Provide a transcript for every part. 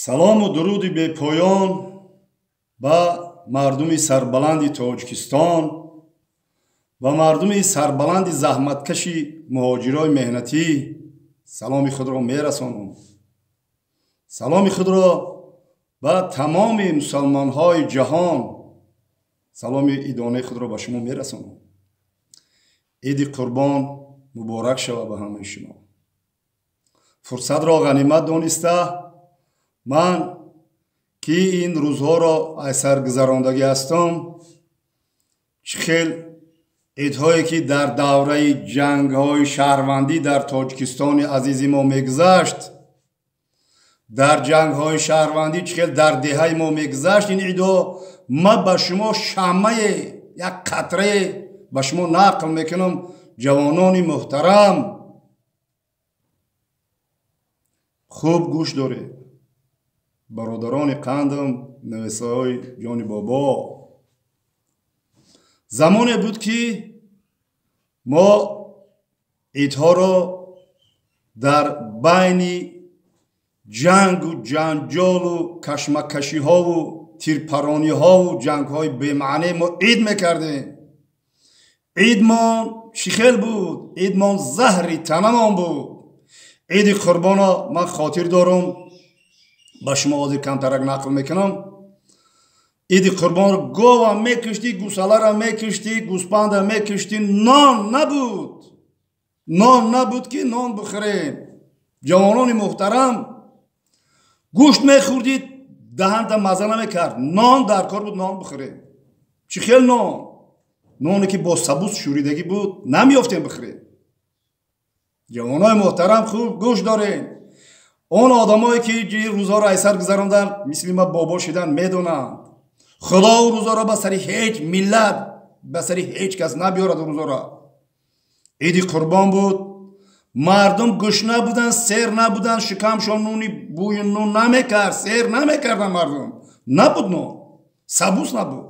салому дуруди бепоён ба мардуми сарбаланди Тоҷикистон, ба мардуми сарбаланди заҳматкаши муҳоҷирои меҳнатӣ саломи худро мерасонам. саломи худро ба тамоми мусалмонҳои ҷаҳон, саломи идонаи худро ба шумо мерасонам. иди қурбон муборак шавад ба ҳамаи шумо. фурсатро ғанимат дониста ман ки ин рӯзҳоро айсар гузарондагӣ ҳастам, чӣ хел идҳое ки дар давраи ҷангҳои шаҳрвандӣ дар Тоҷикистони азизи мо мегузашт, дар ҷангҳои шаҳрвандӣ чӣ хел дар деҳаи мо мегузашт, ин идҳо ман ба шумо шамъае, як қатрае ба шумо нақл мекунам. ҷавонони муҳтарам, хуб гӯш доред. бародарони қандам, нависаҳои ҷони бобо, замоне буд ки мо идҳоро дар байни ҷангу ҷанҷолу кашмакашиҳову тирпарониҳову ҷангҳои бемаъне мо ид мекардем. идмон чӣ хел буд? идмон заҳри танамон буд. иди қурбоно ман хотир дорам, ба шумо ҳозир камтарак нақл мекунам. иди қурбонро гова мекушти, гусалара мекушти, гуспанда мекушти, нон набуд. нон набуд ки нон бихӯрем. ҷавонони муҳтарам, гӯшт мехӯрдид, даҳанда маза намекард. нон дар кор буд, нон бихӯрем. чӣ хел нон? ноне ки бо сабус шӯридагӣ буд, намеёфтем бихӯрем. ҷавонои муҳтарам, хуб гӯш дорем. он одамое ки рӯзҳоро айсар гузаронданд, мисли ма бобо шидан, медонанд худо у рӯзҳоро ба сари ҳеҷ миллат, ба сари ҳеҷ кас набиёрад. рӯзҳоро иди қурбон буд, мардум гӯшна буданд, сер набуданд, шикамшон нуни бӯи нун намекард, сер намекарданд. мардум набуд, нон сабус набуд.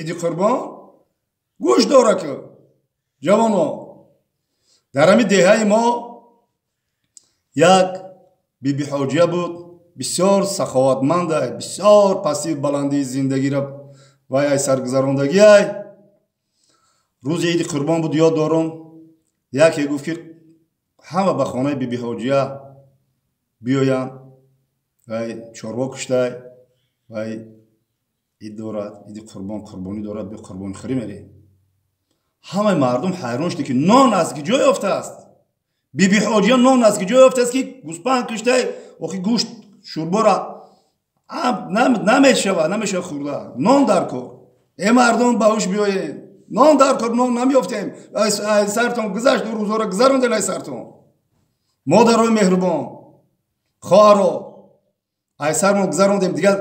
иди қурбон гӯш дора ки ҷавоно, дар ҳамин деҳаи мо як бибиҳоҷия буд, бисёр саховатмандай, бисёр паси баландии зиндагиро вай айсар гузарондагиай. рӯзи иди қурбон буд, ёд дорам, яке гуфт ки ҳама ба хонаи бибиҳоҷия биёянд, вай чорво куштай, вай ид дорад, иди қурбон қурбонӣ дорад, биё қурбонихӯрӣ мерем. ҳамаи мардум ҳайрон шуд ки нон аз киҷо ёфтааст. бибиҳоҷия нон аз киҷо ёфтааст ки гуспанд куштай, охи гӯшт шӯрбора намешавад хӯрда. нон дар кор. мардум ба ҳуш биёед. нон дар кор, нон намеёфтем. айсартон гузашт, рӯзҳоро гузарондем. айсартон модарои меҳрубон, хоҳаро, айсармо гузарондем. дигар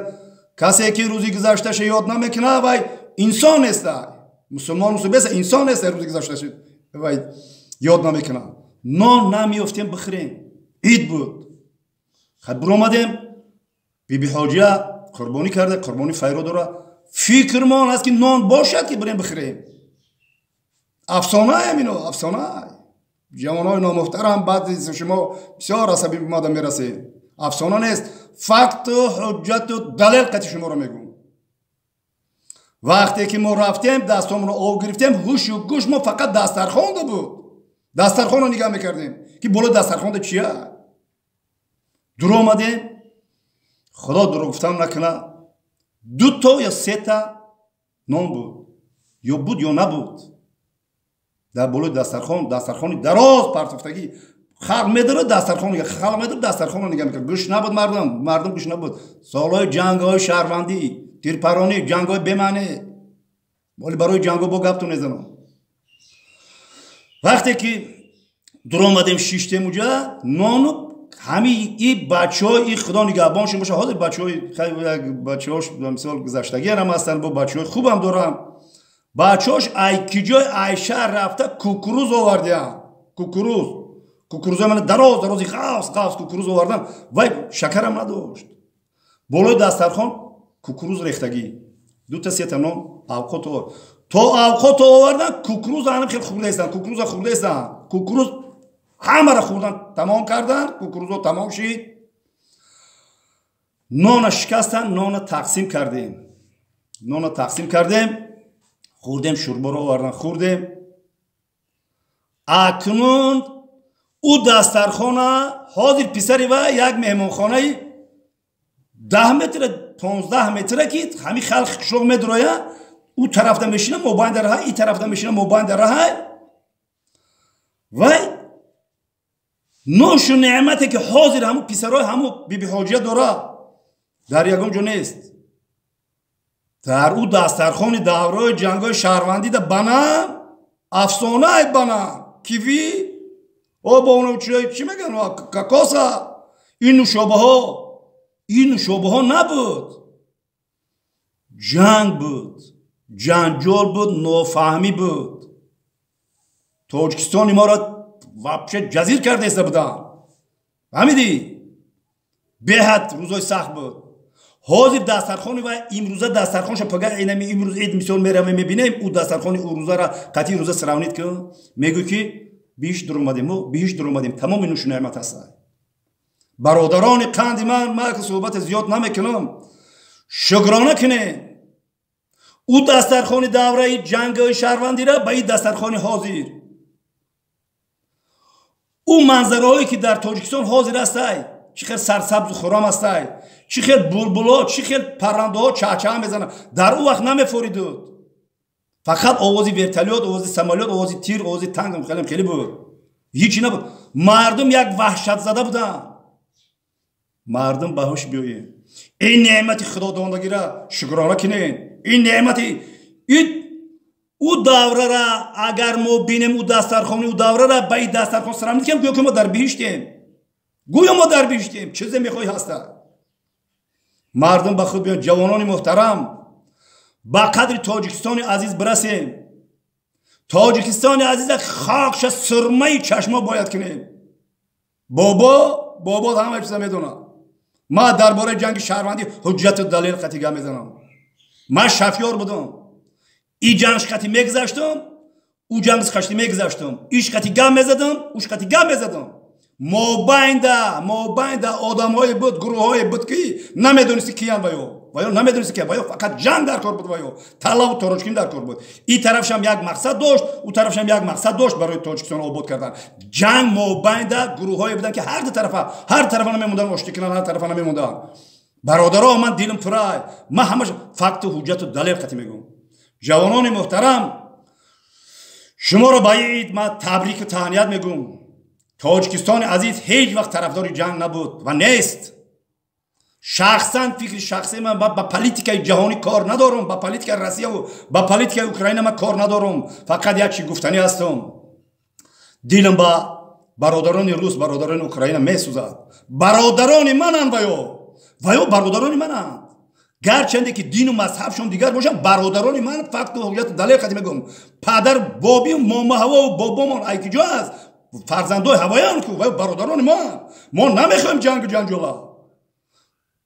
касе ки рӯзи гузашташа ёд намекунад, вай инсон нестай. мусулмон беса инсон нестай, рӯзи гузашташа вай ёд намекунад. нон намеёфтем бихӯрем. ид буд. биромадем, бибиҳоҷия қурбонӣ карда, қурбонӣ файро дора. фикрмон аст ки нон бошад ки бирем бихӯрем. афсонаам ино, афсона. ҷавонои номуҳтарам, баъди шумо бисёр асабӣ бимада мерасед. афсона нест, факту ҳуҷҷату далел қати шуморо мегӯм. вақте ки мо рафтем, дастомро ов гирифтем, ҳушу гӯш мо фақат дастархонда буд. дастархонро нигаҳ мекардем ки болои дастархонда чия. дуромадем, худо дурӯғ гуфтам накуна, 2 то ё 3 та нон буд, ё буд ё набуд. дар болои дастархон, дастархони дароз партофтагӣ, халқ медорад дастархонро, халқ медорад дастархонро нигаҳ мекард. гӯш набуд, мардум гӯш набуд. солҳои ҷангҳои шаҳрвандӣ, тирпаронӣ, ҷангҳои бемаъне, боли барои ҷангҳо бо гап ту мезанам. вақте ки дуромадем шиштем уҷа, нону ҳами и бачаҳои и худо нигаҳбоншон боша. ҳозир бачаҳош мисол гузаштагиам ҳастанд, бо бачаҳои хубам дорам. бачаҳош ай киҷои ай шаҳр рафта кукуруз овардиам. кукурузои ман дарози ғавс кукуруз овардам. вай шакарам надошт. болои дастархон кукуруз рехтагӣ, 2 та 3 та нон авқот овард. то авқот овардан кукуруз ҳанам хел хурдестанд. кукуруз ҳамаро хӯрдан, тамом кардан, кукурузо тамом шид. نان شکستن، نان تقسیم کردیم، خوردیم، شوربا رو آوردن خوردیم. اکنون او دسترخانه حاضر پسری و یک مهمانخانه 10 متر 15 متره که همین خلق شغل میدرویه، او طرفدن بشینه موبایل در راه، این طرفدن بشینه موبایل در راه. و نوش و نعمتی که حاضر همو پسرای همو بیبی حاجیه داره در یگم جو نیست. در او دسترخوان دوره جنگای شهروندی ده بنا افسانه ای بنا کیوی او با اونو چی میگن کاکاسا. این نوشابه ها نبود، جنگ بود، جنجال بود، نافهمی بود. تاجیکستان ما را واپشه جزیر کرده است بودن. فهمیدی؟ بهت روزای سخت بود. حاضر دسترخوانی و امروزه دسترخوانش پگه اینمی امروز عید مثال میرم میبینیم او دسترخوانی او روزه را قطعی روزه سراونید که میگو که بیش در اومدیم تمام نوش نعمت هست. برادران قند من که صحبت زیاد نمیکنم، شکرانه کنه او دسترخوان دوره جنگ شهروندی را به این دسترخوان حاضر. او منظرهایی که در تاجیکستان حاضر است، چی خیلی سرسبز و خرم است، چی خیلی بلبلا، چی خیلی پرنده ها چهچه میزنن، در او وقت نمیفوریدود. فقط آوازی ورتلیات، آوازی سمالیات، آوازی تیر، آوازی تنگ خیلی بود، هیچی نبود. مردم یک وحشت زده بودن. مردم باهوش بیایید این نعمت خدا دادگی را شکرانه کنین. این نعمتی او دوره را اگر ما بینیم او دسترخوانی او دوره را به این دسترخوان سرم نیست گویا که ما در بهشتیم. چیزی میخوای هسته. مردم به خود بیان، جوانان محترم، با قدر تاجیکستان عزیز برسیم. تاجیکستان عزیز خاکش سرمه چشما باید کنیم. بابا همه چیزا میدونه. ما درباره جنگ شهروندی حجت و دلیل قطعی میزنم. ما شفیار بودم، ای جنگش قطعی میگذاشتم، او جنگش قطعی میگذاشتم، ایش قطعی گم میزدم، اوش قطعی گم میزدم. مابین آدم های بود، گروه های بود که نمیدونستی کیان وایو نمیدونستی که وایو فقط جنگ در کار بود، وایو طلا و تاروچکین در کار بود. این طرفش هم یک مقصد داشت، او طرفش هم یک مقصد داشت برای تاجیکستان آباد کردن. جنگ مابین گروه های بودن که هر طرف نمیموندن، مشتکلان هر طرف نمیموندن. برادرها من دیلم پرای، من همش فقط حجت و دلیل قطعی میگم. جوانان محترم، شما را با عید من تبریک و تهنیت میگم. تاجیکستان عزیز هیچ وقت طرفدار جنگ نبود و نیست. شخصا فکر شخصی من با پالیتیکای جهانی کار ندارم، با پالیتیکای روسیه و با پالیتیکای اوکراین من کار ندارم. فقط یک چیز گفتنی هستم. دیلم با برادران روس، برادران اوکراین میسوزد. برادران منن وایو برادران منن. گرچنده که دین و مذهبشون دیگر باشن، برادران من فقط هویت دلیل قدیم میگم. پدر بابی و ماما هوا و بابامان ایکی جا است، فرزندای هوایان که برادران ما نمیخوایم جنگولا.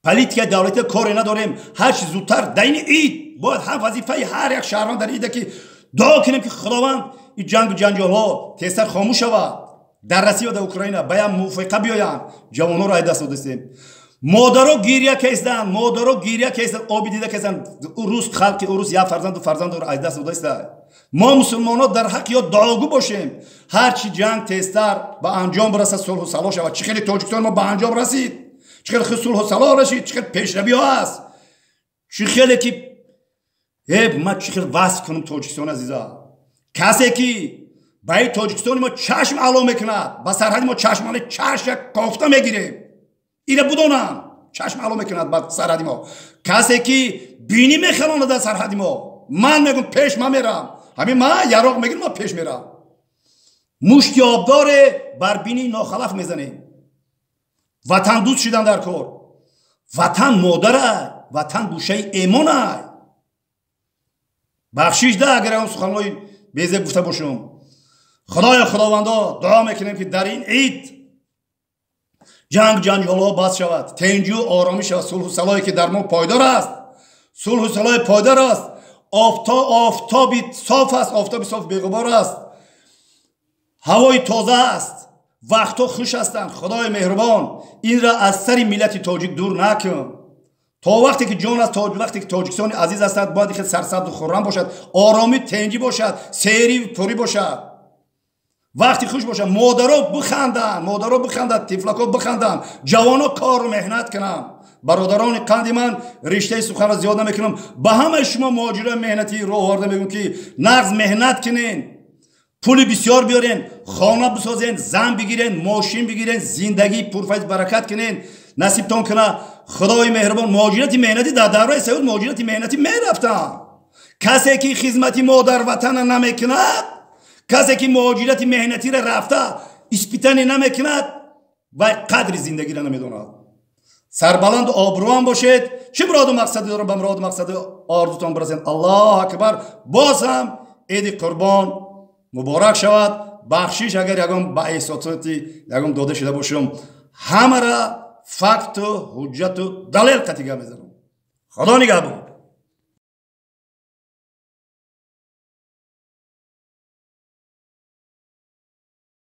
پالیتیک دولتی کاری نداریم. هر چیز زودتر دین عید باید هم وظیفه هر یک شهروند در ایده که دعا کنیم که خداوند این جنجال ها تیزتر خاموش شود. در روسیه و در اوکراین باید موافقه بیاین. جوانان را دست دادیم. مادرها گریه کردند، آبی دیده کردند. روز خلق روز یا فرزند را از دست دادند. ما مسلمانان در حق یا دعاگو باشیم. هر چی جنگ تیزتر به انجام برسد، صلح و صلاح شود. چه خیلی تاجیکستان ما به انجام رسید، چه خیلی صلح و صلاح رسید، چه خیلی پیشروی ها هست، چه خیلی که من چه خیلی وصف کنم تاجیکستان عزیزا. کسی که برای تاجیکستان ما چشم علا میکند، با سرحد ما چشمانه چشم کافته میگیره. اینه بدونم چشم علا میکند با سرحد ما. کسی که بینی میخلاند در سرحد ما، من میگم پیش من میرم. همین ما یراق میگیم ما پیش میرم. مشتی آبدار بر بینی ناخلف میزنیم. وطن دوست شدن در کار. وطن مادره، وطن گوشه ایمانه. بخشیش ده اگر اون سخنهای بیزه گفته باشم. خداوندا دعا میکنیم که در این عید جنجال ها بس شود، تنجی و آرامی شود، صلح و صلاحی که در ما پایدار است. صلح و صلاح پایدار است. آفتابی صاف است، آفتابی صاف بیغبار است. هوای تازه است، وقتا خوش هستند. خدای مهربان این را از سر ملت تاجیک دور نکن. تا وقتی که جان از وقتی که تاجیکستان عزیز هستند باید که سرسبز و خرم باشد، آرامی تنگی باشد، سیری پوری باشد، وقتی خوش باشد. مادرها بخندن، طفلکا بخندن، جوانا کار و مهنت کنن. برادران قندی من رشته سخن را زیاد نمیکنم، به همه شما مهاجران مهنتی رو آورده میگم که نغز مهنت کنین، پول بسیار بیارین، خانه بسازین، زن بگیرین، ماشین بگیرین، زندگی پرفیض برکت کنین، نصیبتان کنه. خدای مهربان. مهاجرت مهنتی در دوره سعود مهاجرت مهنتی میرفتن. کسی که خدمت مادر وطن نمیکند، کسی که مهاجرت مهنتی را رفته اسپیتنی نمیکند و قدر زندگی را نمیداند. سربلند و آبروان باشید. چه مراد و مقصدی دارم؟ به مراد و مقصد آرزوتان برسید. الله اکبر. باز هم عید قربان مبارک شود. بخشش اگر یکم با احساساتی یکم داده شده باشم، همه را فکت و حجت و دلیل قطعی میزنم. خدا نگهدار.